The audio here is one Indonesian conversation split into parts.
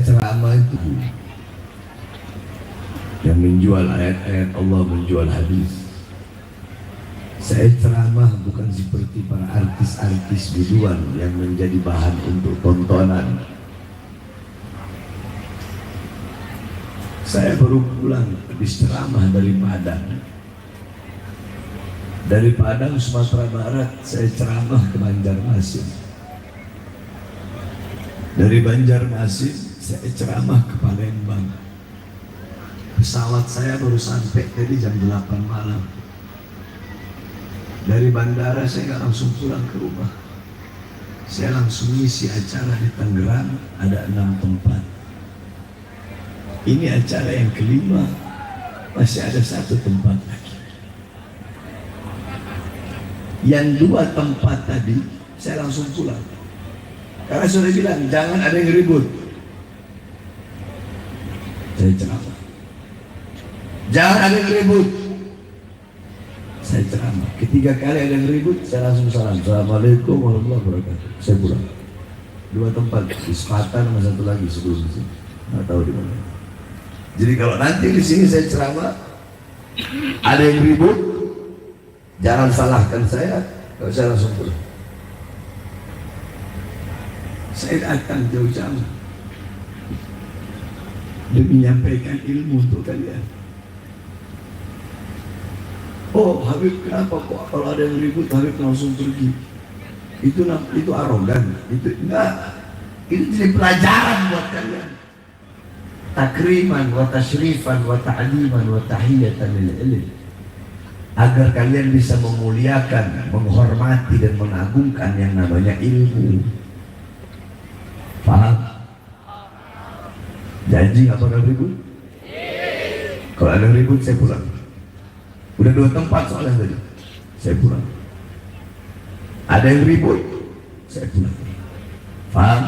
ceramah itu yang menjual ayat-ayat Allah, menjual hadis. Saya ceramah bukan seperti para artis-artis biduan yang menjadi bahan untuk tontonan. Saya baru pulang habis ceramah dari Padang. Dari Padang, Sumatera Barat, saya ceramah ke Banjarmasin. Dari Banjarmasin, saya ceramah ke Palembang. Pesawat saya baru sampai tadi jam 8 malam. Dari bandara saya nggak langsung pulang ke rumah. Saya langsung isi acara di Tangerang, ada 6 tempat. Ini acara yang kelima, masih ada 1 tempat lagi. Yang 2 tempat tadi, saya langsung pulang. Karena sudah bilang, jangan ada yang ribut. Saya ceramah. Jangan ada yang ribut. Saya ceramah. Ketiga kali ada yang ribut, saya langsung salam. Assalamualaikum warahmatullahi wabarakatuh. Saya pulang. 2 tempat, di Selatan sama 1 lagi sebelum di sini. Nggak tahu di mana. Jadi kalau nanti di sini saya ceramah, ada yang ribut, jangan salahkan saya. Kalau saya langsung pulang. Saya datang jauh-jauh demi menyampaikan ilmu untuk kalian. Oh Habib, kenapa kok kalau ada yang ribut Habib langsung pergi? Itu arogan. Itu enggak. Itu jadi pelajaran buat kalian. Takriman wa tasyrifan wa ta'liman wa tahiyatan lil ilm. Agar kalian bisa memuliakan, menghormati dan mengagungkan yang namanya ilmu. Paham? Janji nggak bakal ribut? Kalau ada yang ribut saya pulang. Udah 2 tempat soalnya tadi, saya pulang. Ada yang ribut, saya pulang. Paham?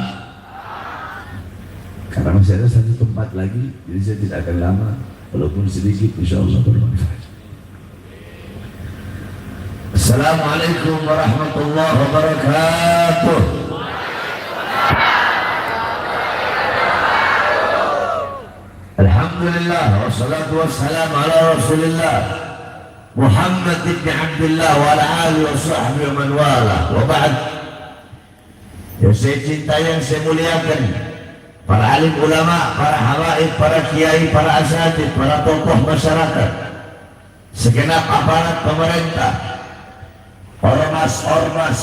Karena masih ada 1 tempat lagi, jadi saya tidak akan lama, walaupun sedikit, insya Allah bermanfaat. Assalamualaikum warahmatullahi wabarakatuh. Alhamdulillah, wassalatu wassalamu ala rasulillah Muhammad ibn Abdullah wa ala alihi wa sahbihi wa man wala. Wa ba'd. Yang saya cintai, yang saya muliakan, para alim ulama, para habaib, para kiai, para asatidz, para tokoh masyarakat, segenap aparat pemerintah, ormas-ormas,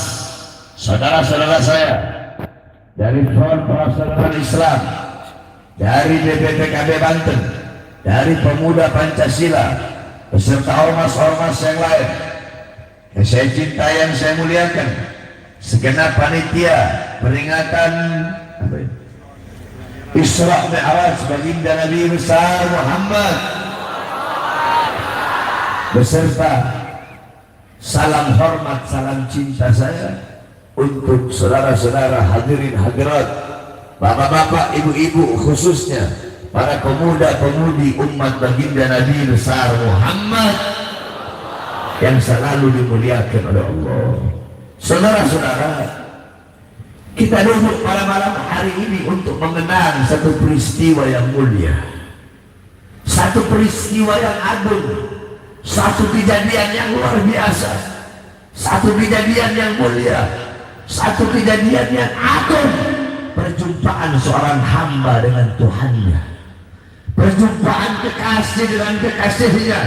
saudara-saudara saya dari Front Persaudaraan Islam, dari BPPKB Banten, dari Pemuda Pancasila, beserta ormas-ormas yang lain yang saya cintai, yang saya muliakan, segenap panitia peringatan Isra Mi'raj baginda Nabi besar Muhammad, beserta salam hormat, salam cinta saya untuk saudara-saudara hadirin hadirat, bapak-bapak, ibu-ibu, khususnya para pemuda-pemudi umat baginda Nabi besar Muhammad yang selalu dimuliakan oleh Allah. Saudara-saudara, kita duduk pada malam hari ini untuk mengenang satu peristiwa yang mulia, satu peristiwa yang agung, satu kejadian yang luar biasa, satu kejadian yang mulia, satu kejadian yang agung. Perjumpaan seorang hamba dengan Tuhannya, perjumpaan kekasih dengan kekasihnya,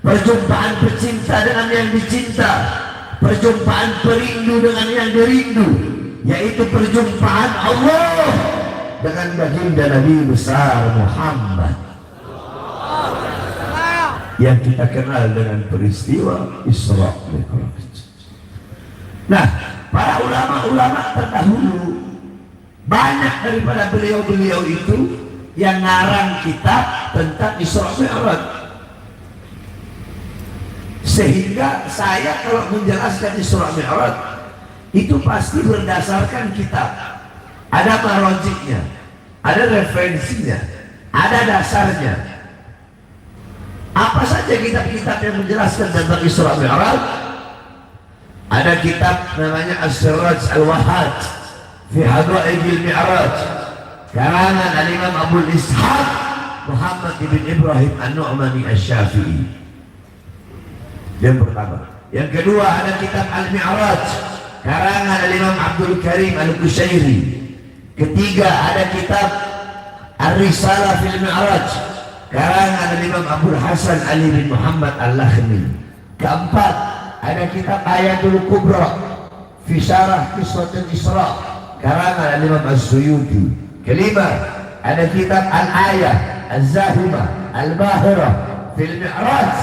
perjumpaan pecinta dengan yang dicinta, perjumpaan perindu dengan yang dirindu, yaitu perjumpaan Allah dengan baginda Nabi besar Muhammad yang kita kenal dengan peristiwa Isra Mi'raj. Nah, para ulama-ulama terdahulu, banyak daripada beliau-beliau itu yang ngarang kitab tentang Isra Mi'raj. Sehingga saya kalau menjelaskan Isra Mi'raj itu pasti berdasarkan kitab. Ada marojiknya, ada referensinya, ada dasarnya. Apa saja kitab-kitab yang menjelaskan tentang Isra Mi'raj? Ada kitab namanya As-Siraj Al-Wahhaj fi Hadaigil Mi'raj, karangan Al-Imam Abu Ishaq Muhammad ibn Ibrahim An-Nu'mani Asy-Syafi'i. Yang pertama. Yang kedua ada kitab Al-Mi'raj karangan Al-Imam Abdul Karim Al-Qushairi. Ketiga ada kitab Ar-Risalah fil Mi'raj karangan Al-Imam Abu Hasan Ali bin Muhammad Al-Lakhmi. Keempat ada kitab Ayatul Kubra fi Syarah Qissatul Isra karangan Al-Imam As-Suyuti. Kelima ada kitab Al-Ayah Az-Zahimah Al-Bahirah fil Mi'raj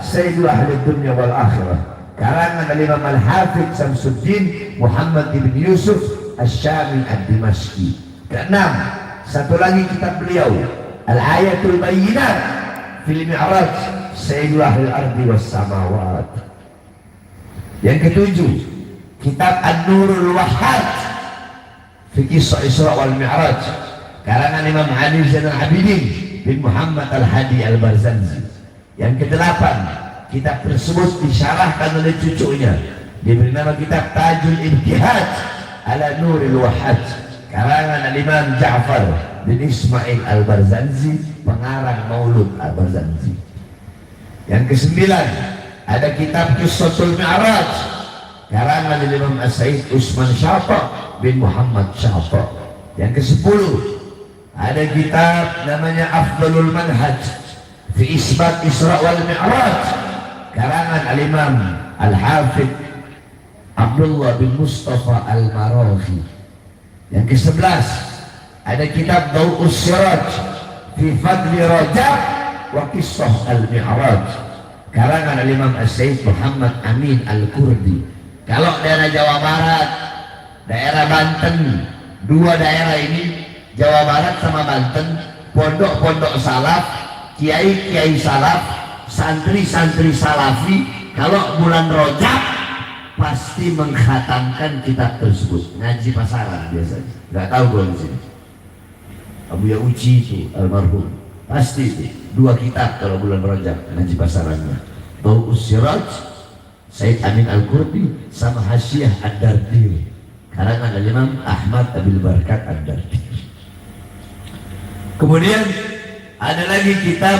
Sayyidul Ahli Dunya wal Akhirah karangan Al-Imam Al-Hafidh Samsuddin Muhammad ibn Yusuf Asy-Syami Ad-Dimashqi. Keenam, satu lagi kitab beliau Al-Ayatul Bayyinat fil Mi'raj Sayyidul Ahli Ardi was Samawat. Yang ketujuh, kitab An-Nurul Wahhad fi Qissah Isra wal Mi'raj karangan Imam Ali Zainal Abidin bin Muhammad Al-Hadi Al-Barzanji. Yang kedelapan, kitab tersebut disyarahkan oleh cucunya, diberi nama kitab Tajul Ibtihaj ala Nuril Wahhad karangan Al-Imam Ja'far bin Ismail Al-Barzanji, pengarang Maulud Al-Barzanji. Yang kesembilan, ada kitab Qissatul Mi'raj karangan Imam As-Said Usman Syafa' bin Muhammad Syafa'. Yang kesepuluh, ada kitab namanya Afdalul Manhaj fi Isbat Isra wal Mi'raj karangan Al-Imam Al-Hafidh Abdullah bin Mustafa Al-Marahi. Yang ke-11 ada kitab Daw'us Siraj fi Fadli Rajab wa Qissah Al-Mi'raj karangan Al-Imam As-Said Muhammad Amin Al-Kurdi. Kalau daerah Jawa Barat, daerah Banten, dua daerah ini Jawa Barat sama Banten, pondok-pondok salaf, kiai-kiai salaf, santri-santri salafi, kalau bulan Rajab pasti mengkhatamkan kitab tersebut. Ngaji pasaran biasanya, nggak tahu gue di sini. Abu Yauci itu almarhum pasti itu dua kitab kalau bulan Rajab ngaji pasarannya. Daw'us Siraj Said Amin Al-Qurdi sama Hasyiah Ad-Dardir karangan Imam Ahmad Abil Barakat Ad-Dardir. Kemudian ada lagi kitab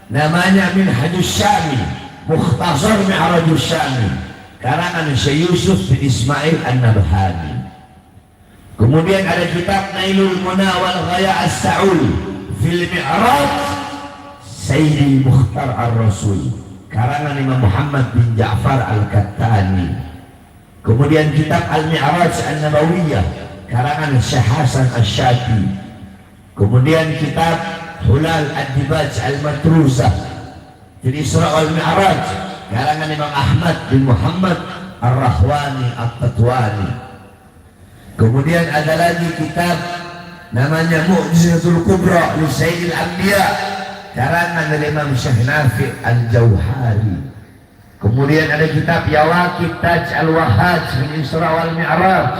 namanya Minhajus Syami Mukhtasar Mi'rajus Syami karangan Syekh Yusuf bin Ismail An-Nabhani. Kemudian ada kitab Nailul Muna wal Ghaya As-Sa'ul fil Mi'raj Sayyidi Mukhtar Ar-Rasul karangan Imam Muhammad bin Ja'far Al-Kattani. Kemudian kitab Al-Mi'raj An-Nabawiyah karangan Syekh Hasan Asy-Syati. Kemudian kitab Hulal Ad-Dibaj Al-Matrusah fil Isra wal Mi'raj karangan Imam Ahmad bin Muhammad Ar-Rahwani At-Tatwani. Kemudian ada lagi kitab namanya Mu'jizatul Kubra li Sayyidil Anbiya karangan Imam Syekh Nafi' Al-Jauhari. Kemudian ada kitab Yawaqit Taj Al-Wahhaj fil Isra wal Mi'raj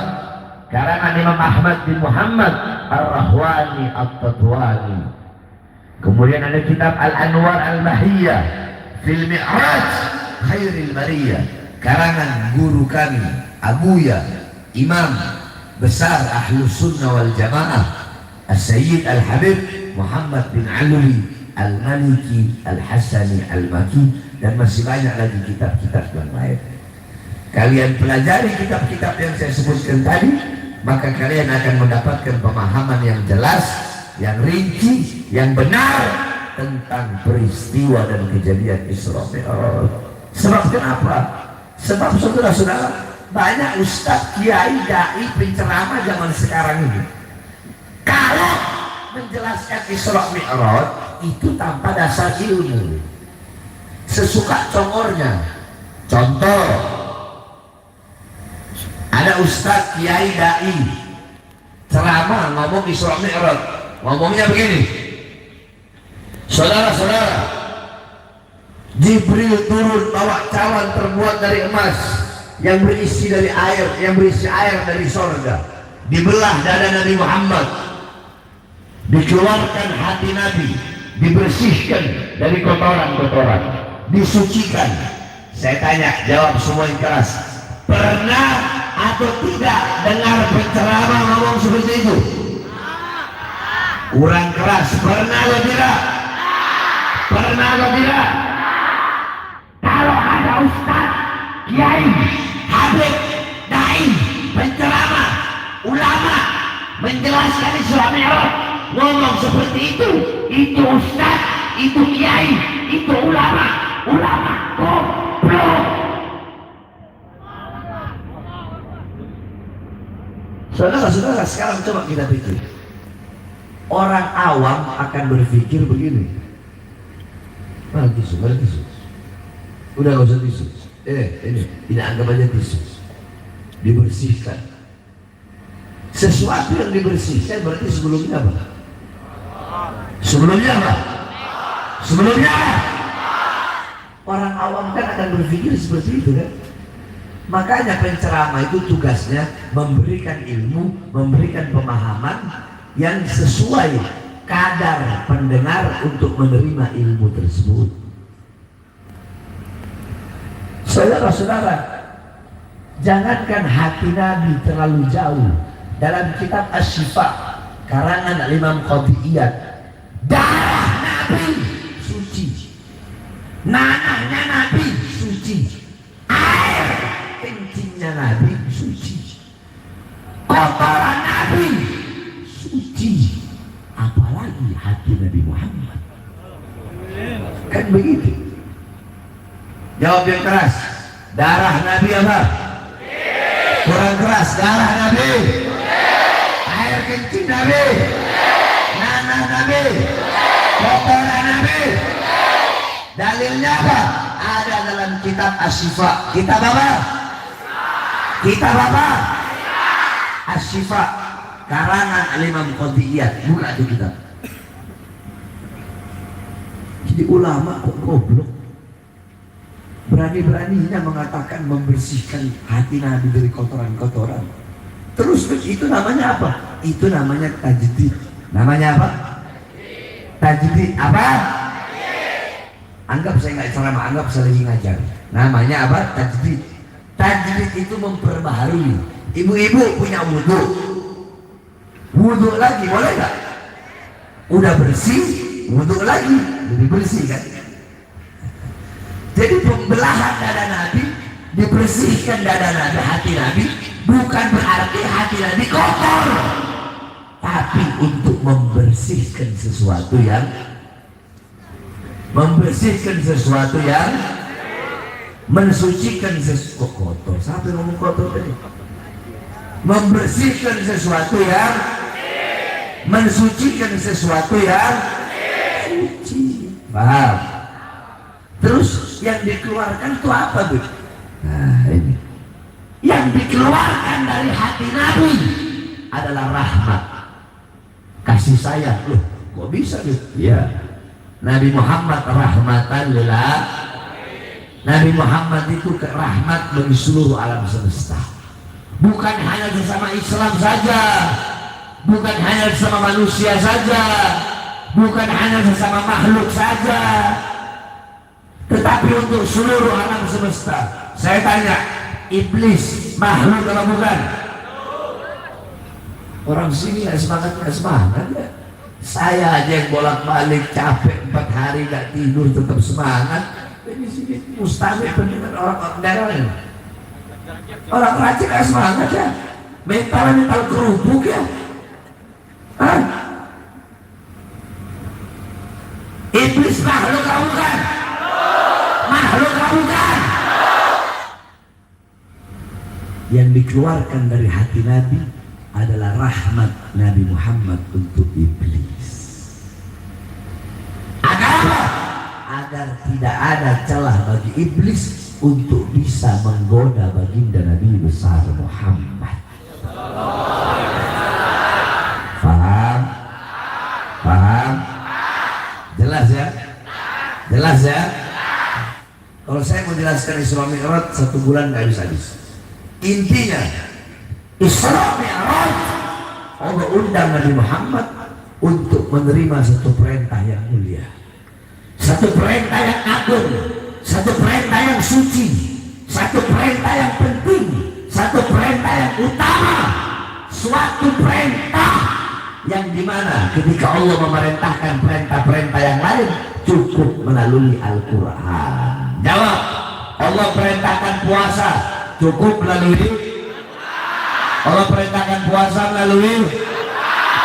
karangan Imam Ahmad bin Muhammad Ar-Rahwani At-Tatwani. Kemudian ada kitab Al-Anwar Al-Mahiyah fil Mi'raj Khairil Bariyah karangan guru kami Abuya Imam besar Ahlus Sunnah wal Jamaah As-Sayyid Al-Habib Muhammad bin Alwi Al-Maliki Al-Hasani Al-Maki, dan masih banyak lagi kitab-kitab yang lain. Kalian pelajari kitab-kitab yang saya sebutkan tadi, maka kalian akan mendapatkan pemahaman yang jelas, yang rinci, yang benar tentang peristiwa dan kejadian Isra Mi'raj. Sebab kenapa? Sebab saudara-saudara, banyak ustadz, kiai, dai, penceramah zaman sekarang ini kalau menjelaskan Isra Mi'raj itu tanpa dasar ilmu, sesuka congornya. Contoh, ada ustadz, kiai, dai ceramah ngomong Isra Mi'raj, ngomongnya begini: saudara-saudara, Jibril turun bawa cawan terbuat dari emas yang berisi dari air, yang berisi air dari sorga, dibelah dada Nabi Muhammad, dikeluarkan hati Nabi, dibersihkan dari kotoran-kotoran, disucikan. Saya tanya, jawab semua yang keras, pernah atau tidak dengar penceramah ngomong seperti itu? Kurang keras. Pernah lo tidak? Pernah lo tidak? Kalau ada ustaz, kiai, habib, dai, penceramah, ulama menjelaskan Isra Mi'raj, ngomong seperti itu ustaz, itu kiai, itu ulama goblok. Saudara-saudara, sekarang coba kita pikir. Orang awam akan berpikir begini. Tisu. Udah gak usah tisu. Ini anggap aja tisu. Dibersihkan. Sesuatu yang dibersihkan berarti sebelumnya apa? Sebelumnya apa? Sebelumnya orang awam kan akan berpikir seperti itu kan. Makanya penceramah itu tugasnya memberikan ilmu, memberikan pemahaman yang sesuai kadar pendengar untuk menerima ilmu tersebut. Saudara-saudara, jangankan hati Nabi terlalu jauh. Dalam kitab Asy-Syifa karangan Imam Qathiyyah, darah Nabi suci, nanahnya Nabi suci, air kencingnya Nabi suci, kotoran Nabi suci, apalagi hati Nabi Muhammad. Kan begitu. Jawab yang keras. Darah Nabi apa? Kurang keras. Darah Nabi, air kencing Nabi, nanah Nabi, kotoran Nabi. Dalilnya apa? Ada dalam kitab Asy-Syifa. Kitab apa? Kitab apa? Asy-Syifa karangan Imam Qathiyyah. Buka itu kitab. Jadi ulama kok goblok, berani-beraninya mengatakan membersihkan hati Nabi dari kotoran-kotoran. Terus itu namanya apa? Itu namanya tajdid. Namanya apa? Tajdid apa? Anggap saya nggak ceramah, anggap saya lagi ngajar. Namanya apa? Tajdid. Tajdid itu memperbaharui. Ibu-ibu punya wudhu lagi, boleh nggak? Udah bersih, wudhu lagi, lebih bersih kan? Jadi pembelahan dada Nabi, dibersihkan dada Nabi, hati Nabi, bukan berarti hati Nabi kotor, tapi untuk membersihkan sesuatu yang mensucikan sesuatu. Kotor, siapa yang ngomong kotor tadi? Membersihkan sesuatu yang mensucikan sesuatu yang suci. Paham? Terus yang dikeluarkan itu apa tuh? Nah ini, yang dikeluarkan dari hati Nabi adalah rahmat, kasih sayang. Loh, kok bisa tuh? Ya, Nabi Muhammad rahmatan lil alamin. Nabi Muhammad itu rahmat bagi seluruh alam semesta. Bukan hanya bersama Islam saja, bukan hanya bersama manusia saja, bukan hanya bersama makhluk saja, tetapi untuk seluruh alam semesta. Saya tanya, iblis makhluk atau bukan? Orang sini nggak semangat ya. Saya aja yang bolak-balik capek 4 hari nggak tidur tetap semangat. Ini sini mustahil pendengar orang daerah ini. Orang rajin nggak semangat ya. Mental kerupuk ya. Hah? Iblis makhluk atau bukan? Makhluk bukan. Yang dikeluarkan dari hati Nabi adalah rahmat Nabi Muhammad untuk iblis. Agar apa? Agar tidak ada celah bagi iblis untuk bisa menggoda baginda Nabi besar Muhammad. Paham? Paham? Jelas ya? Jelas ya? Kalau saya mau jelaskan Isra Mi'raj 1 bulan nggak bisa habis. Intinya Isra Mi'raj, Allah undang Nabi Muhammad untuk menerima satu perintah yang mulia, satu perintah yang agung, satu perintah yang suci, satu perintah yang penting, satu perintah yang utama, suatu perintah yang dimana ketika Allah memerintahkan perintah-perintah yang lain cukup melalui Al-Quran. Jawab. Allah perintahkan puasa cukup melalui Allah perintahkan puasa melalui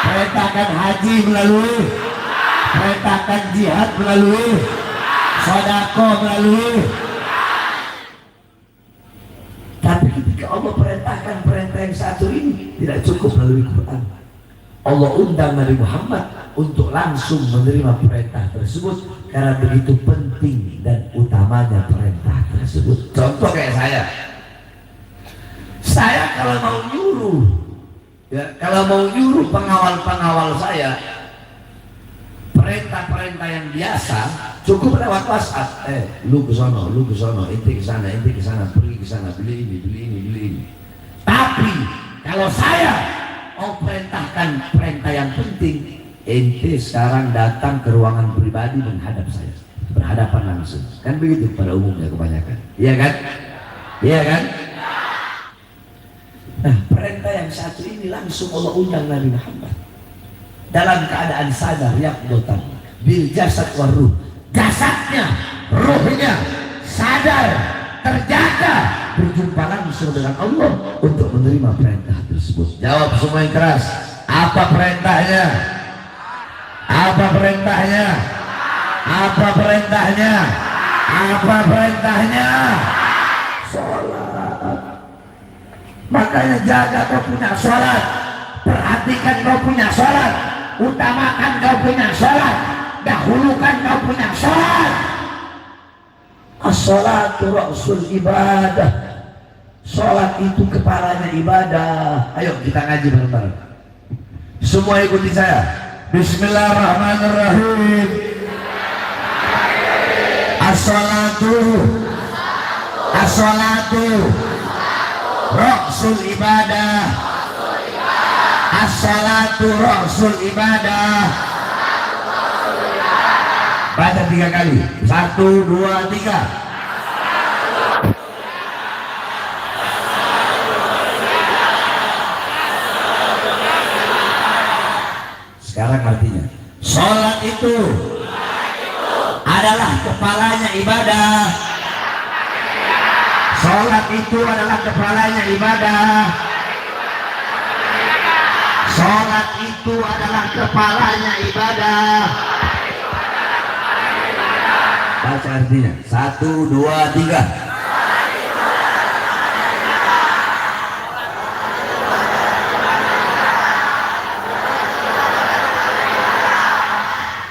perintahkan haji melalui perintahkan jihad melalui sedekah melalui. Tapi ketika Allah perintahkan perintah yang satu ini tidak cukup melalui Quran. Allah undang Nabi Muhammad untuk langsung menerima perintah tersebut karena begitu penting dan utamanya perintah tersebut. Contoh kayak saya kalau mau nyuruh, ya, kalau mau nyuruh pengawal-pengawal saya perintah-perintah yang biasa cukup lewat WhatsApp. Lu ke sono, inti ke sana, pergi ke sana, beli ini. Tapi kalau saya mau perintahkan perintah yang penting, ente sekarang datang ke ruangan pribadi menghadap saya, berhadapan langsung. Kan begitu pada umumnya kebanyakan. Iya kan? Iya kan? Nah, perintah yang satu ini langsung Allah undang Nabi Muhammad dalam keadaan sadar yaqdatan bil jasad war ruh. Jasadnya, ruhnya sadar, terjaga, berjumpa langsung dengan Allah untuk menerima perintah tersebut. Jawab semua yang keras. Apa perintahnya? Apa perintahnya? Apa perintahnya? Apa perintahnya? Sholat. Makanya jaga kau punya sholat, perhatikan kau punya sholat, utamakan kau punya sholat, dahulukan kau punya sholat. As-sholatu ra'sul ibadah. Sholat itu kepalanya ibadah. Ayo kita ngaji bareng-bareng. Semua ikuti saya. Bismillahirrahmanirrahim. As-sholatu ra'sul ibadah. As-sholatu ra'sul ibadah. Baca 3 kali. 1, 2, 3. Sekarang artinya, sholat itu adalah kepalanya ibadah. Sholat itu adalah kepalanya ibadah. Sholat itu adalah kepalanya ibadah. Baca artinya. 1, 2, 3.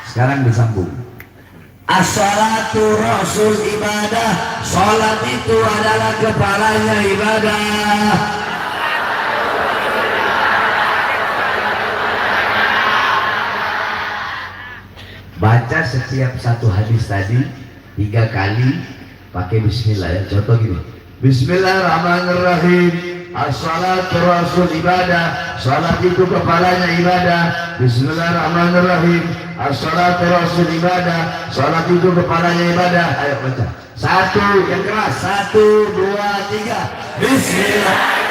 Sekarang disambung. As-sholatu ra'sul ibadah. Sholat itu adalah kepalanya ibadah. Baca setiap satu hadis tadi 3 kali pakai bismillah ya. Contoh gini. Bismillahirrahmanirrahim. As-sholatu ra'sul ibadah. Sholat itu kepalanya ibadah. Bismillahirrahmanirrahim. As-sholatu ra'sul ibadah. Sholat itu kepalanya ibadah. Ayo baca. 1 yang keras. 1, 2, 3. Bismillah.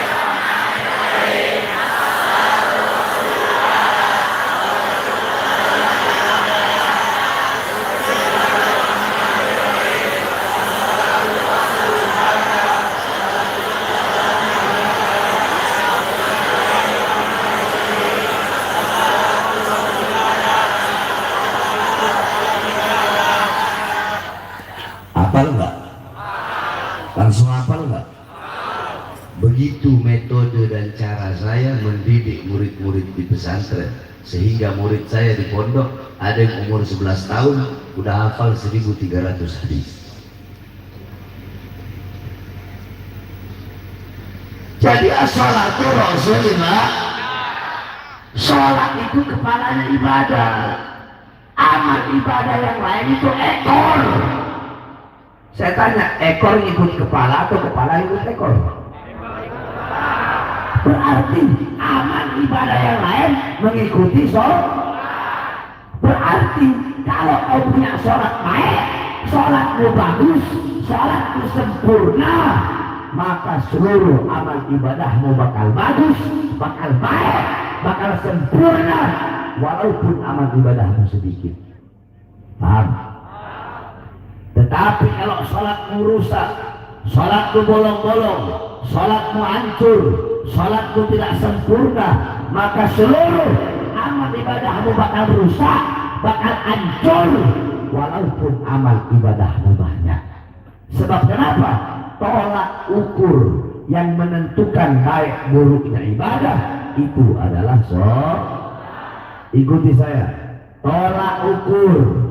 Hafal nggak? Langsung hafal nggak? Begitu metode dan cara saya mendidik murid-murid di pesantren, sehingga murid saya di pondok ada yang umur 11 tahun udah hafal 1300 hadis. Jadi as-sholatu rasulillah. Sholat itu kepalanya ibadah. Amal ibadah yang lain itu ekor. Saya tanya, ekor ikut kepala atau kepala ikut ekor? Berarti amal ibadah yang lain mengikuti sholat. Berarti kalau kau punya sholat baik, sholatmu bagus, sholatmu sempurna, maka seluruh amal ibadahmu bakal bagus, bakal baik, bakal sempurna walaupun amal ibadahmu sedikit. Paham? Tetapi kalau sholatmu rusak, sholatmu bolong-bolong, sholatmu hancur, sholatmu tidak sempurna, maka seluruh amal ibadahmu bakal rusak, bakal hancur walaupun amal ibadahmu banyak. Sebab kenapa? Tolak ukur yang menentukan baik buruknya ibadah itu adalah sholat. Ikuti saya. Tolak ukur.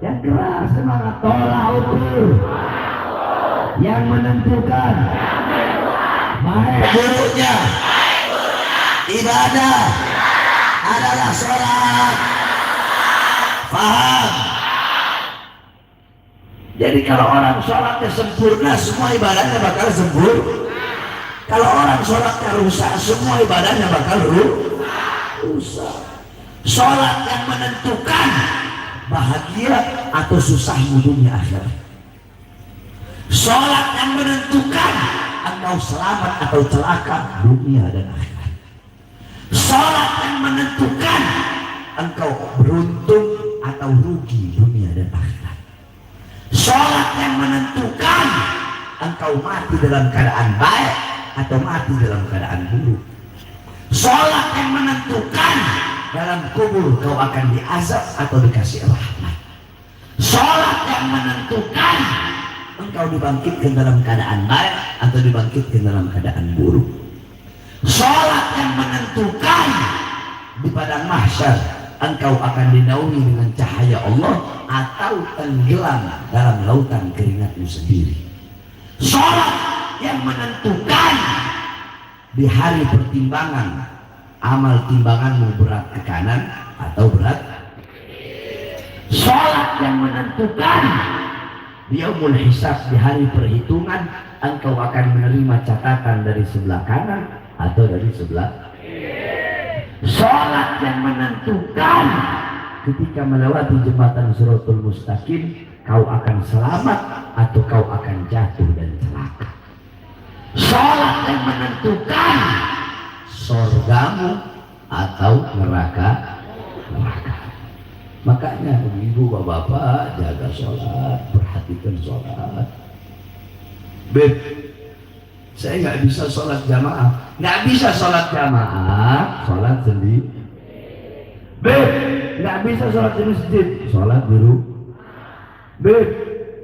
Yang keras semangat. Tolak ukur yang menentukan baik buruknya ibadah adalah sholat. Paham? Jadi kalau orang sholatnya sempurna, semua ibadahnya bakal sempurna. Kalau orang sholatnya rusak, semua ibadahnya bakal rusak. Sholat yang menentukan bahagia atau susahmu dunia akhirat. Sholat yang menentukan engkau selamat atau celaka dunia dan akhirat. Sholat yang menentukan engkau beruntung atau rugi dunia dan akhirat. Sholat yang menentukan engkau mati dalam keadaan baik atau mati dalam keadaan buruk. Sholat yang menentukan dalam kubur kau akan diazab atau dikasih rahmat. Sholat yang menentukan engkau dibangkitkan dalam keadaan baik atau dibangkitkan dalam keadaan buruk. Sholat yang menentukan di padang mahsyar engkau akan dinaungi dengan cahaya Allah atau tenggelam dalam lautan keringatmu sendiri. Sholat yang menentukan di hari pertimbangan amal timbanganmu berat ke kanan atau berat. Sholat yang menentukan di yaumul hisab, di hari perhitungan engkau akan menerima catatan dari sebelah kanan atau dari sebelah. Sholat yang menentukan ketika melewati jembatan Shiratal Mustaqim kau akan selamat atau kau akan jatuh dan celaka. Sholat yang menentukan surgamu atau neraka. Makanya ibu bapak jaga sholat, perhatikan sholat. Beb, saya nggak bisa sholat jamaah, nggak bisa sholat jamaah, sholat sendiri. Beb, nggak bisa sholat di masjid, sholat di rumah. Beb,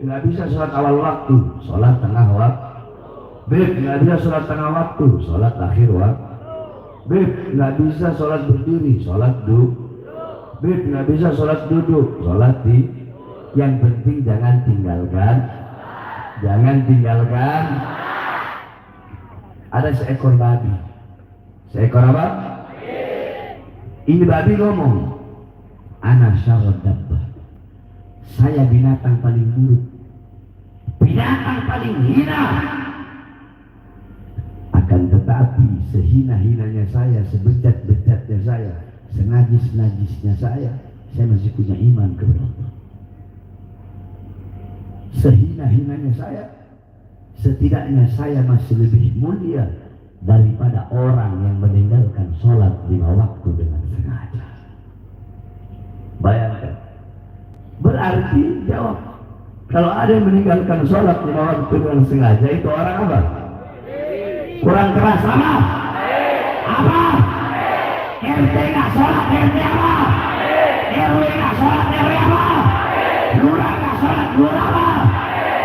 nggak bisa sholat awal waktu, sholat tengah waktu. Beb, nggak bisa sholat tengah waktu, sholat akhir waktu. Beb, nggak bisa sholat berdiri, sholat duduk. Beb, nggak bisa sholat duduk, sholat di. Yang penting jangan tinggalkan. Jangan tinggalkan. Ada seekor babi. Seekor apa? Ini babi ngomong, ana syarrud dabbah. Saya binatang paling buruk, binatang paling hina. Akan tetapi sehina-hinanya saya, sebejat-bejatnya saya, senajis-najisnya saya masih punya iman kepada Allah. Sehina-hinanya saya, setidaknya saya masih lebih mulia daripada orang yang meninggalkan sholat 5 waktu dengan sengaja. Bayangkan. Berarti jawab, kalau ada yang meninggalkan sholat 5 waktu dengan sengaja, itu orang apa? Kurang keras apa? Apa? RT nggak sholat, RT apa? RW nggak sholat, RW apa? Lurah nggak sholat, lurah apa?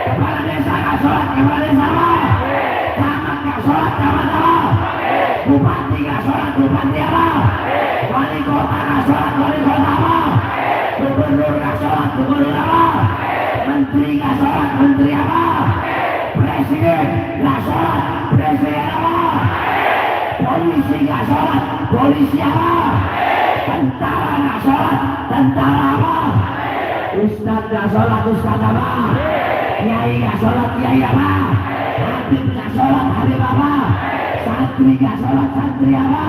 Kepala desa nggak sholat, kepala desa apa? Camat nggak sholat, camat apa? Bupati nggak sholat, bupati apa? Wali kota nggak sholat, wali kota apa? Gubernur nggak sholat, gubernur apa? Menteri nggak sholat, menteri apa? Presiden nggak sholat, presiden apa? Polisi nggak sholat, polisi apa? Tentara nggak sholat, tentara apa? Ustadz nggak sholat, ustadz apa? Kiai nggak sholat, kiai apa? Habib nggak sholat, habib apa? Santri nggak sholat, santri apa?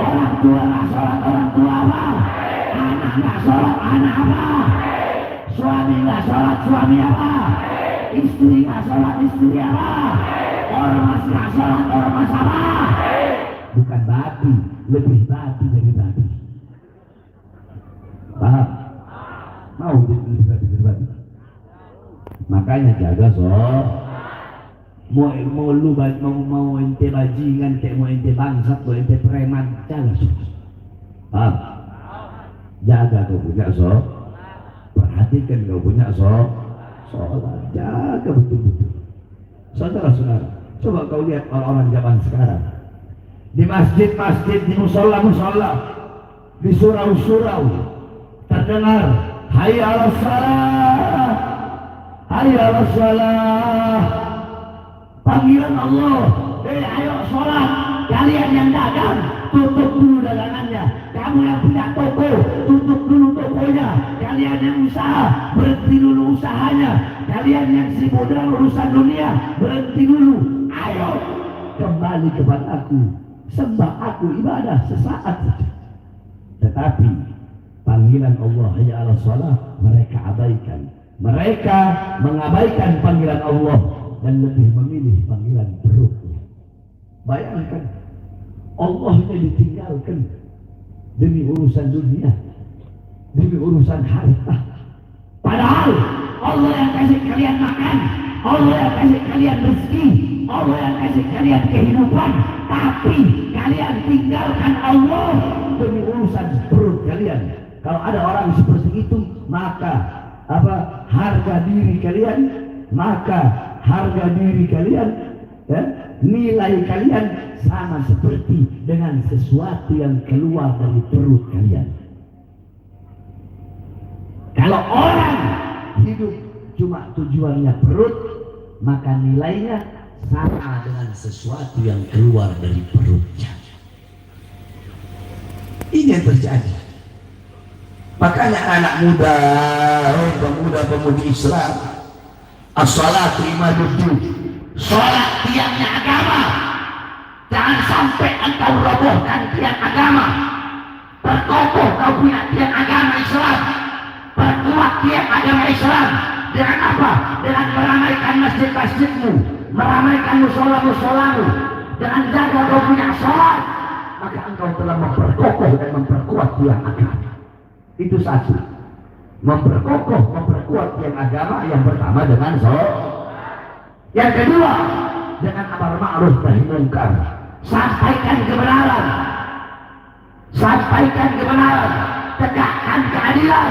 Orang tua nggak sholat, orang tua apa? Anak nggak sholat, anak apa? Suami nggak sholat, suami apa? Istri nggak sholat, istri apa? Ormas nggak sholat, ormas apa? bukan babi, lebih babi dari babi. Paham? Mau jadi lebih babi dari babi. Makanya jaga mau lu mau ente bajingan, mau ente bangsat, mau ente preman, jaga paham? Jaga kau punya perhatikan kau punya sholat, jaga betul-betul. Saudara-saudara, coba kau lihat orang-orang zaman sekarang di masjid-masjid, di musola-musola, di surau-surau terdengar hayya 'alas shalah, hayya 'alas shalah, panggilan Allah, ayo sholat. Kalian yang dagang, tutup dulu dagangannya. Kamu yang punya toko, tutup dulu tokonya. Kalian yang usaha, berhenti dulu usahanya. Kalian yang sibuk dengan urusan dunia, berhenti dulu. Ayo kembali kepada aku, sembah aku, ibadah sesaat saja. Tetapi panggilan Allah hayya 'alas shalah mereka abaikan. Mereka mengabaikan panggilan Allah dan lebih memilih panggilan perutnya. Bayangkan, Allahnya ditinggalkan demi urusan dunia, demi urusan harta. Padahal Allah yang kasih kalian makan, Allah yang kasih kalian rezeki, Allah yang kasih kalian kehidupan, tapi kalian tinggalkan Allah demi urusan perut kalian. Kalau ada orang seperti itu, maka harga diri kalian, nilai kalian sama seperti dengan sesuatu yang keluar dari perut kalian. Kalau orang hidup cuma tujuannya perut, maka nilainya sama dengan sesuatu yang keluar dari perutnya. Ini yang terjadi. Makanya anak muda, pemuda-pemudi Islam, as-salatu imaduddin, sholat tiangnya agama. Jangan sampai engkau robohkan tiang agama. Perkokoh kau punya tiang agama Islam, perkuat tiang agama Islam. Dengan apa? Dengan meramaikan masjid-masjidmu, meramaikan musola-musolamu. Dengan jaga kau punya sholat, maka engkau telah memperkokoh dan memperkuat tiang agama. Itu satu, memperkokoh, memperkuat tiang agama. Yang pertama dengan sholat. Yang kedua, dengan amar ma'ruf nahi munkar. Sampaikan kebenaran, tegakkan keadilan,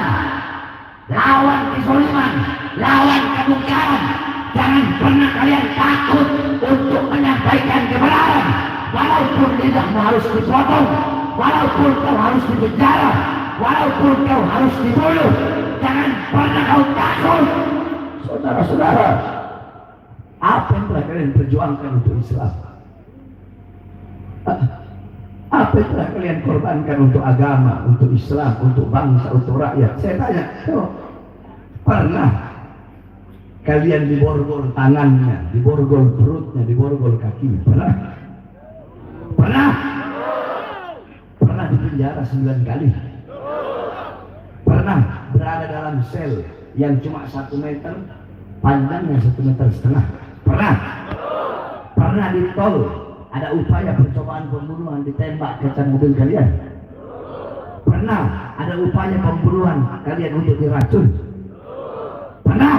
lawan kezaliman, lawan kemungkaran. Jangan pernah kalian takut untuk menyampaikan kebenaran, walaupun lidahmu harus dipotong, walaupun kau harus dipenjara, walaupun kau harus dibunuh. Jangan pernah kau takut. Saudara-saudara, apa yang telah kalian perjuangkan untuk Islam? Apa yang telah kalian korbankan untuk agama, untuk Islam, untuk bangsa, untuk rakyat? Saya tanya, pernah kalian diborgol tangannya, diborgol perutnya, diborgol kakinya? Pernah? Pernah? Pernah dipenjara 9 kali? Pernah berada dalam sel yang cuma 1 meter, panjangnya 1,5 meter? Pernah? Pernah di tol ada upaya percobaan pembunuhan, ditembak kaca mobil kalian? Pernah ada upaya pembunuhan kalian untuk diracun? Pernah?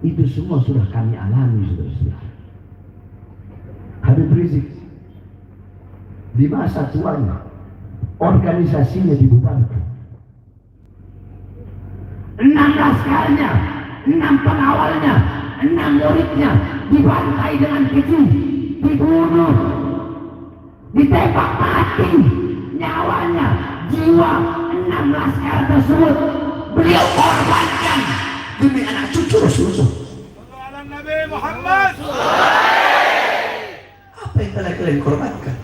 Itu semua sudah kami alami, saudara-saudara. Habib Rizik di masa tuanya organisasinya dibubarkan. 6 laskarnya, 6 pengawalnya, 6 muridnya dibantai dengan keji, dibunuh, ditembak mati. Nyawanya, jiwa 6 laskar tersebut beliau korbankan demi anak cucu Rasulullah. Nabi Muhammad. Apa yang telah kalian korbankan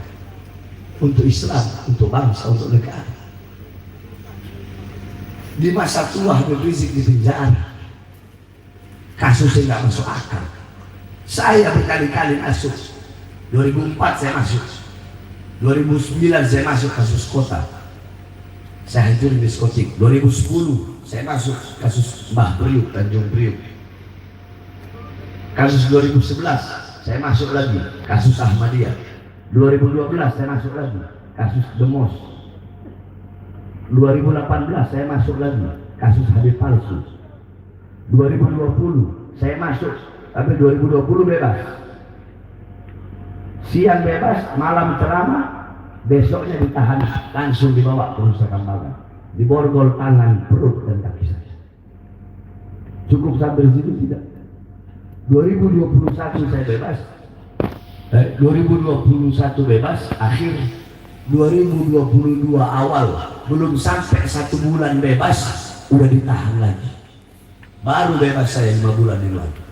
untuk Islam, untuk bangsa, untuk negara? Di masa tua Habib Rizik di penjara, kasusnya nggak masuk akal. Saya berkali-kali masuk. 2004 saya masuk, 2009 saya masuk kasus kota, saya hancur di diskotik. 2010 saya masuk kasus Mbah Priuk, Tanjung Priuk. Kasus 2011 saya masuk lagi, kasus Ahmadiyah. 2012 saya masuk lagi, kasus Demos. 2018 saya masuk lagi, kasus Habib palsu. 2020 saya masuk, tapi 2020 bebas. Siang bebas, malam ceramah, besoknya ditahan, langsung dibawa ke Nusa Kambangan, diborgol tangan, perut, dan kaki saya. Cukup sampai situ tidak? 2021 saya bebas, 2021 bebas, akhir 2022 awal, belum sampai 1 bulan bebas, udah ditahan lagi. Baru bebas saya 5 bulan yang lalu.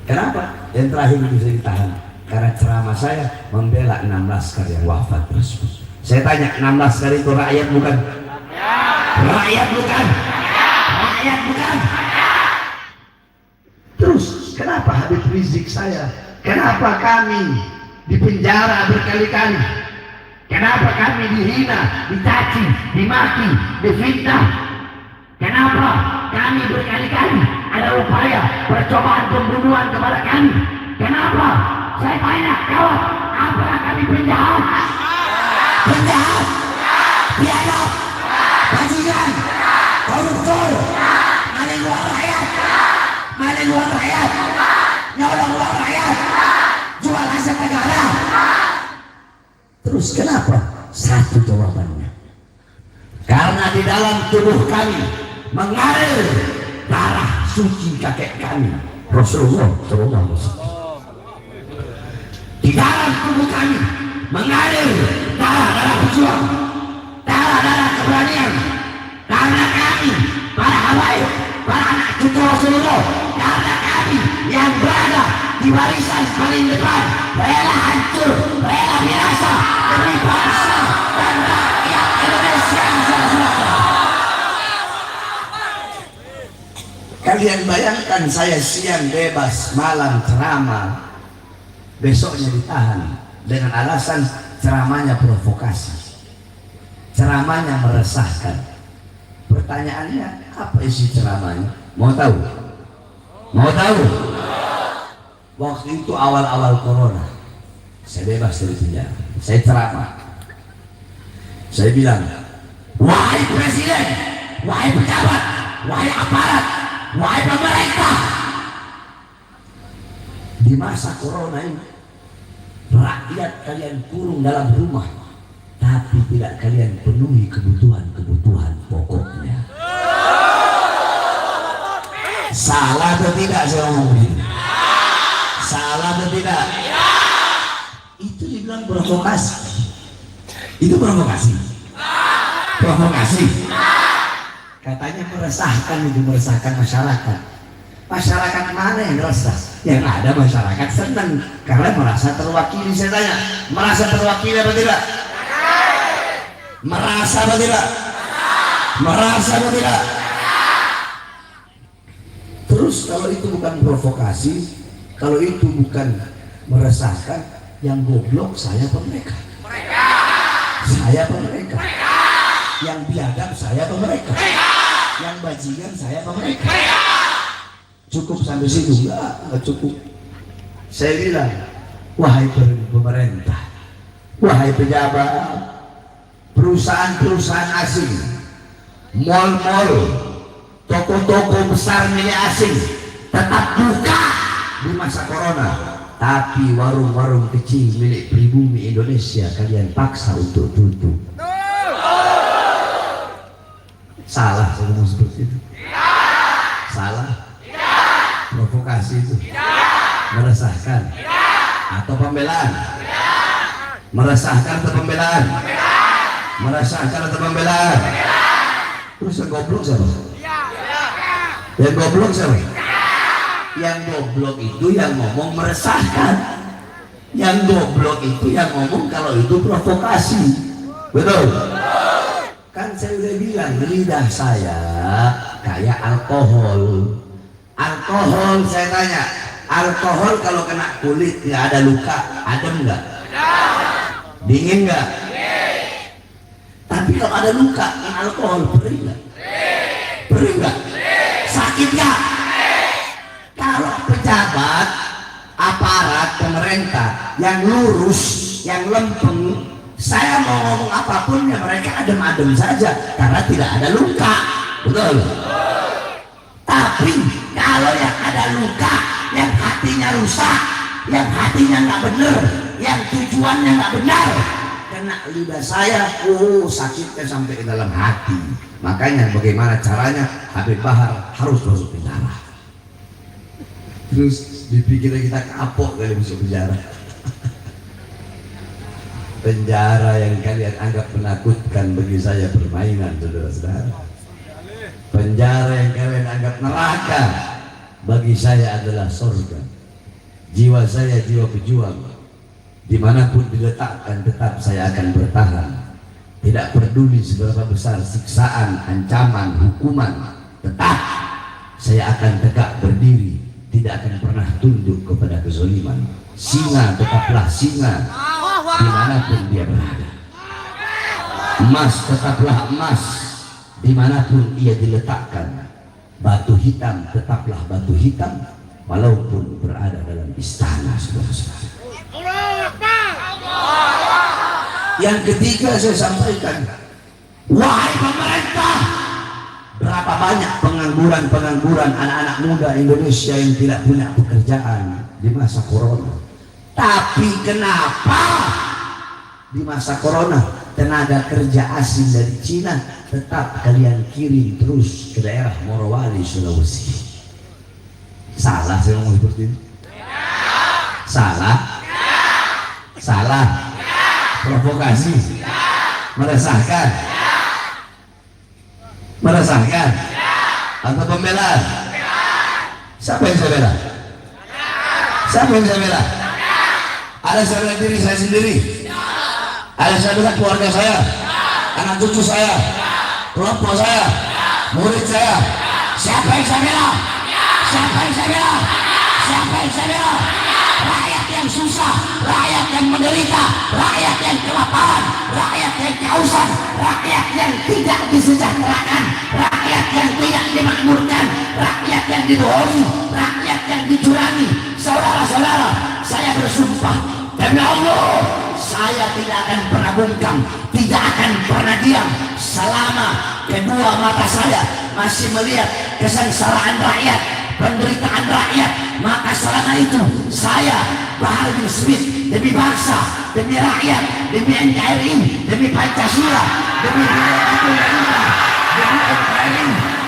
Kenapa? Yang terakhir bisa ditahan karena ceramah saya membela 6 laskar yang wafat tersebut. Saya tanya, 6 laskar itu rakyat bukan? Rakyat bukan? Rakyat bukan? Terus kenapa Habib Rizik saya? Kenapa kami dipenjara berkali-kali? Kenapa kami dihina, dicaci, dimaki, difitnah? Kenapa kami berkali-kali ada upaya percobaan pembunuhan kepada kami? Kenapa? Saya tanya, jawab. Apakah kami penjahat? Penjahat? Biadab? Bajingan? Koruptor? Maling uang rakyat? Maling uang rakyat? Nyolong uang rakyat? Jual aset negara? Terus kenapa? Satu jawabannya, karena di dalam tubuh kami mengalir darah suci kakek kami Rasulullah SAW. Di dalam tubuh kami mengalir darah pejuang, darah keberanian. Karena kami para habaib, para anak cucu Rasulullah, karena kami yang berada di barisan paling depan, rela hancur, rela binasa demi bangsa dan rakyat Indonesia. Kalian bayangkan, saya siang bebas, malam ceramah, besoknya ditahan dengan alasan ceramahnya provokasi, ceramahnya meresahkan. Pertanyaannya, apa isi ceramahnya? Mau tahu? Mau tahu? Waktu itu awal-awal corona, saya bebas dari penjara, saya ceramah. Saya bilang, wahai presiden, wahai pejabat, wahai aparat, wahai pemerintah, di masa corona ini rakyat kalian kurung dalam rumah, tapi tidak kalian penuhi kebutuhan pokoknya. Salah atau tidak saya ngomong begini? Salah atau tidak? Itu dibilang provokasi. Itu provokasi. Provokasi. Katanya meresahkan, itu meresahkan masyarakat. Masyarakat mana yang resah? Yang ada masyarakat senang karena merasa terwakili. Saya tanya, merasa terwakili apa tidak? Merasa apa tidak? Merasa apa tidak? Terus kalau itu bukan provokasi, kalau itu bukan meresahkan, yang goblok saya apa mereka? Saya apa mereka? Yang biadab saya apa mereka? Yang bajingan saya apa mereka? Cukup sampai situ? Enggak cukup. Saya bilang, wahai pemerintah, wahai pejabat, perusahaan-perusahaan asing, mal-mal, toko-toko besar milik asing tetap buka di masa corona, tapi warung-warung kecil milik pribumi Indonesia kalian paksa untuk tutup. Salah saya ngomong seperti itu? Salah? Provokasi itu? Meresahkan? Atau pembelaan? Meresahkan atau pembelaan? Meresahkan atau pembelaan? Terus yang goblok siapa? Yang goblok siapa? Yang goblok itu yang ngomong meresahkan. Yang goblok itu yang ngomong kalau itu provokasi. Betul? Kan saya udah bilang, lidah saya kayak alkohol. Alkohol, saya tanya, alkohol kalau kena kulit nggak ada luka, adem nggak? Dingin nggak? Tapi kalau ada luka kena alkohol, perih nggak? Perih nggak? Sakit nggak? Kalau pejabat aparat pemerintah yang lurus, yang lempeng, saya mau ngomong apapun ya mereka adem-adem saja karena tidak ada luka. Betul. Tapi kalau yang ada luka, yang hatinya rusak, yang hatinya nggak benar, yang tujuannya nggak benar, kena lidah saya, sakitnya sampai ke dalam hati. Makanya bagaimana caranya Habib Bahar harus masuk penjara. Terus dipikir kita kapok kali masuk penjara. Penjara yang kalian anggap menakutkan bagi saya permainan, saudara-saudara. Penjara yang kalian anggap neraka bagi saya adalah surga. Jiwa saya jiwa pejuang. Dimanapun diletakkan tetap saya akan bertahan. Tidak peduli seberapa besar siksaan, ancaman, hukuman, tetap saya akan tegak berdiri. Tidak akan pernah tunduk kepada kezaliman. Singa tetaplah singa dimanapun dia berada. Emas tetaplah emas dimanapun ia diletakkan. Batu hitam tetaplah batu hitam walaupun berada dalam istana, saudara-saudara. Yang ketiga saya sampaikan, wahai pemerintah, berapa banyak pengangguran anak-anak muda Indonesia yang tidak punya pekerjaan di masa corona. Tapi kenapa di masa corona tenaga kerja asing dari Cina tetap kalian kirim terus ke daerah Morowali, Sulawesi? Salah saya ngomong seperti ini? Salah? Salah? Provokasi? Meresahkan? Meresahkan? Atau pembelaan? Siapa yang saya bela? Siapa yang saya bela? Ada saya bela diri saya sendiri? Ada saya bela keluarga saya? Anak cucu saya? Kelompok saya? Murid saya? Siapa yang saya bela? Siapa yang saya bela? Siapa yang saya bela? Rakyat yang susah, rakyat yang menderita, rakyat yang kelaparan, rakyat yang kehausan, rakyat yang tidak disejahterakan, rakyat yang tidak dimakmurkan, rakyat yang dibohongi, rakyat yang dicurangi. Saudara-saudara, saya bersumpah demi Allah, saya tidak akan pernah bungkam, tidak akan pernah diam selama kedua mata saya masih melihat kesengsaraan rakyat, penderitaan rakyat. Maka selama itu saya Bahar bin Smith demi bangsa, demi rakyat, demi NKRI, demi Pancasila, demi Bhinneka Tunggal Ika, demi NKRI,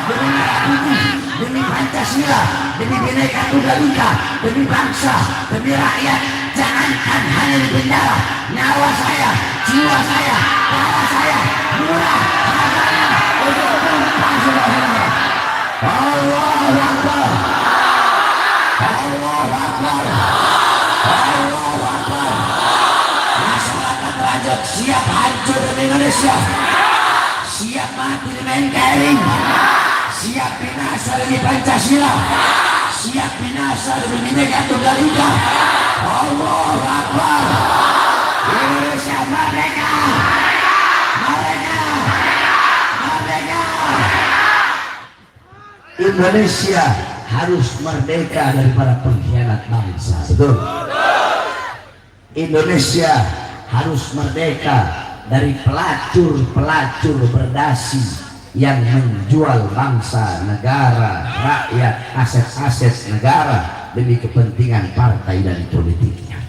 demi Merah Putih, demi Pancasila, demi Bhinneka Tunggal Ika, demi bangsa, demi rakyat. Jangankan hanya di penjara, nyawa saya, jiwa saya, darah saya murah harganya untuk tumpah, saudara-saudara. Allahu Akbar. Allahu Akbar. Allahu Akbar. Masyarakat Raja siap hancur di Indonesia, siap mati di NKRI, siap binasa demi Pancasila, siap binasa demi Bhinneka Tunggal Ika. Allahu Akbar. Indonesia merdeka. Merdeka. Merdeka. Indonesia harus merdeka daripada pengkhianat bangsa. Betul. Indonesia harus merdeka dari pelacur-pelacur berdasi yang menjual bangsa, negara, rakyat, aset-aset negara demi kepentingan partai dan politiknya.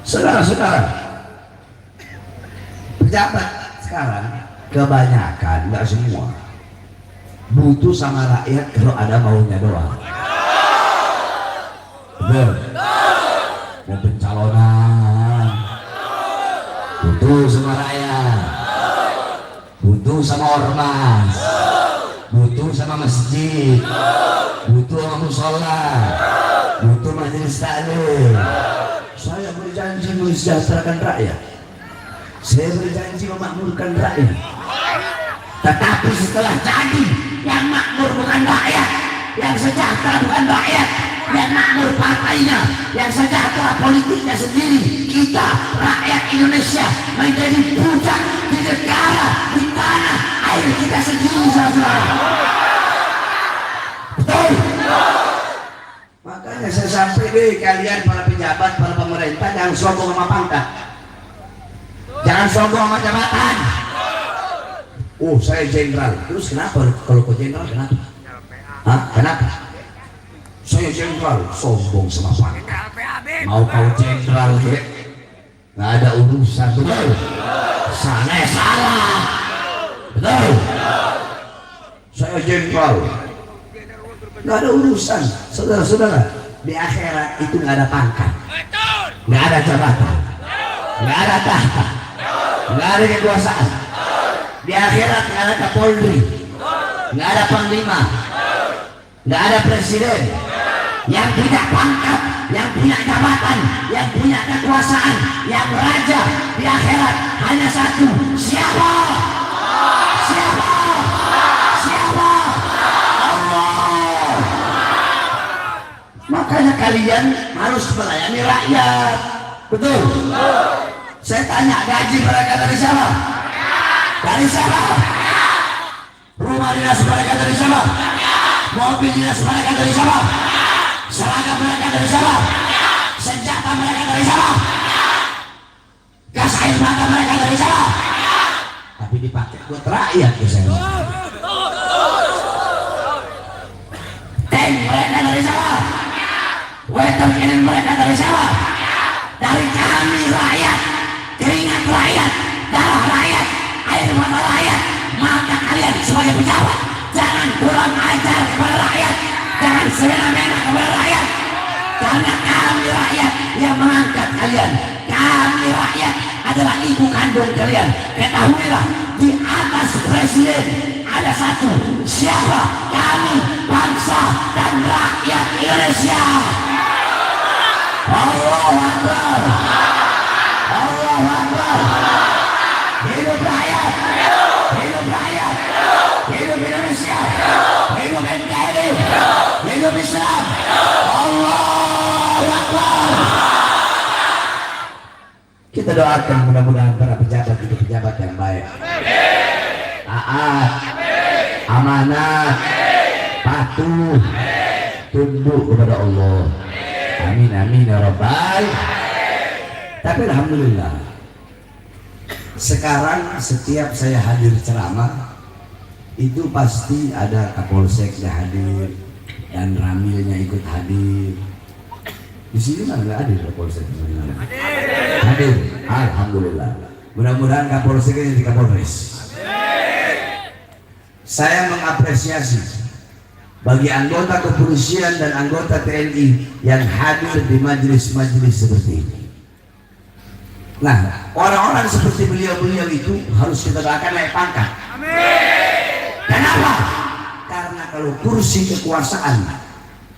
Saudara-saudara, pejabat sekarang kebanyakan, nggak semua, butuh sama rakyat kalau ada maunya doang. Bener? Mau pencalonan, butuh sama rakyat, butuh sama ormas, butuh sama masjid, butuh sama musola, butuh majelis taklim. Saya berjanji mensejahterakan rakyat, saya berjanji memakmurkan rakyat. Tetapi setelah jadi, yang makmur bukan rakyat, yang sejahtera bukan rakyat, yang makmur partainya, yang sejahtera politiknya sendiri. Kita rakyat Indonesia menjadi budak di negara, di tanah air kita sendiri, saudara. Betul? Makanya saya sampai deh kalian para pejabat, para pemerintah jangan sombong sama pangkat. Jangan sombong sama jabatan. Oh saya jenderal. Terus kenapa kalau kau jenderal kenapa? Hah? Kenapa? Saya jenderal, sombong sama pangkat. Mau kau jenderal ya? Nggak ada urusan, betul? Sana salah, betul? Saya jenderal, nggak ada urusan, saudara-saudara. Di akhirat itu nggak ada pangkat, nggak ada jabatan, nggak ada tahta, nggak ada kekuasaan. Di akhirat nggak ada Kapolri, nggak ada panglima, nggak ada presiden. Yang punya pangkat, yang punya jabatan, yang punya kekuasaan, yang raja di akhirat hanya satu. Siapa? Siapa? Siapa? Allah. Makanya kalian harus melayani rakyat. Betul? Saya tanya, gaji mereka dari siapa? Dari siapa? Rumah dinas mereka dari siapa? Mobil dinas mereka dari siapa? Seragam mereka dari siapa? Senjata mereka dari siapa? Gas air mata mereka dari siapa? Tapi dipakai buat rakyat ya saya. Tank mereka dari siapa? Water cannon mereka dari siapa? Dari kami rakyat, keringat rakyat, darah rakyat, air mata rakyat. Maka kalian sebagai pejabat jangan kurang ajar kepada rakyat. Jangan semena-mena kepada rakyat, karena kami rakyat yang mengangkat kalian. Kami rakyat adalah ibu kandung kalian. Ketahuilah, di atas presiden ada satu. Siapa? Kami, bangsa dan rakyat Indonesia. Allahu Akbar. Allahu Akbar. Hidup rakyat. Hidup rakyat. Hidup Indonesia. Hidup NKRI. Hidup Islam. Allahu Akbar. Kita doakan mudah-mudahan para pejabat itu pejabat yang baik, taat, amanat, patuh, tunduk kepada Allah. Amin amin ya rabbal. Tapi alhamdulillah, sekarang setiap saya hadir ceramah itu pasti ada Kapolseknya hadir dan Ramilnya ikut hadir. Di sini mana nggak hadir Kapolsek? Hadir, alhamdulillah. Mudah-mudahan Kapolseknya jadi Kapolres. Saya mengapresiasi bagi anggota kepolisian dan anggota TNI yang hadir di majelis-majelis seperti ini. Nah, orang-orang seperti beliau-beliau itu harus kita doakan naik pangkat. Kenapa? Karena kalau kursi kekuasaan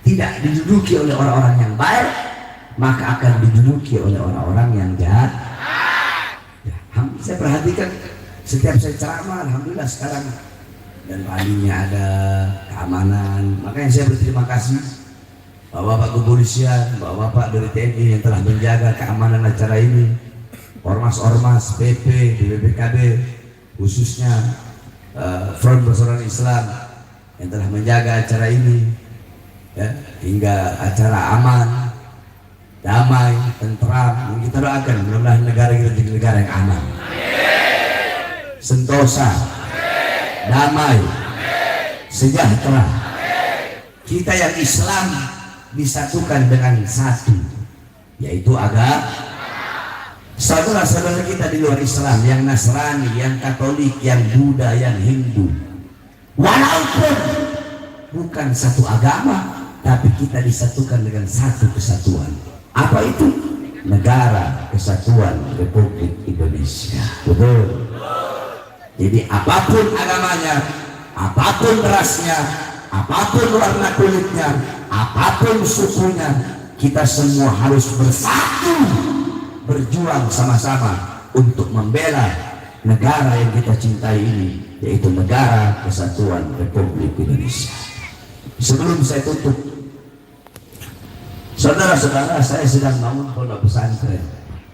tidak diduduki oleh orang-orang yang baik, maka akan diduduki oleh orang-orang yang jahat. Ya, saya perhatikan setiap saya ceramah, alhamdulillah sekarang dan walinya ada keamanan. Makanya saya berterima kasih Bapak-bapak kepolisian, Bapak-bapak dari TNI yang telah menjaga keamanan acara ini, ormas-ormas PP, BPKB, khususnya Front Persatuan Islam yang telah menjaga acara ini, ya, hingga acara aman, damai, tentram. Kita doakan mudah-mudahan negara kita jadi negara yang aman, sentosa, damai, sejahtera. Kita yang Islam disatukan dengan satu, yaitu agama. Saudara-saudara kita di luar Islam, yang Nasrani, yang Katolik, yang Buddha, yang Hindu, walaupun bukan satu agama, tapi kita disatukan dengan satu kesatuan. Apa itu? Negara Kesatuan Republik Indonesia. Betul. Jadi apapun agamanya, apapun rasnya, apapun warna kulitnya, apapun sukunya, kita semua harus bersatu, berjuang sama-sama untuk membela negara yang kita cintai ini, yaitu Negara Kesatuan Republik Indonesia. Sebelum saya tutup, saudara-saudara, saya sedang bangun pondok pesantren.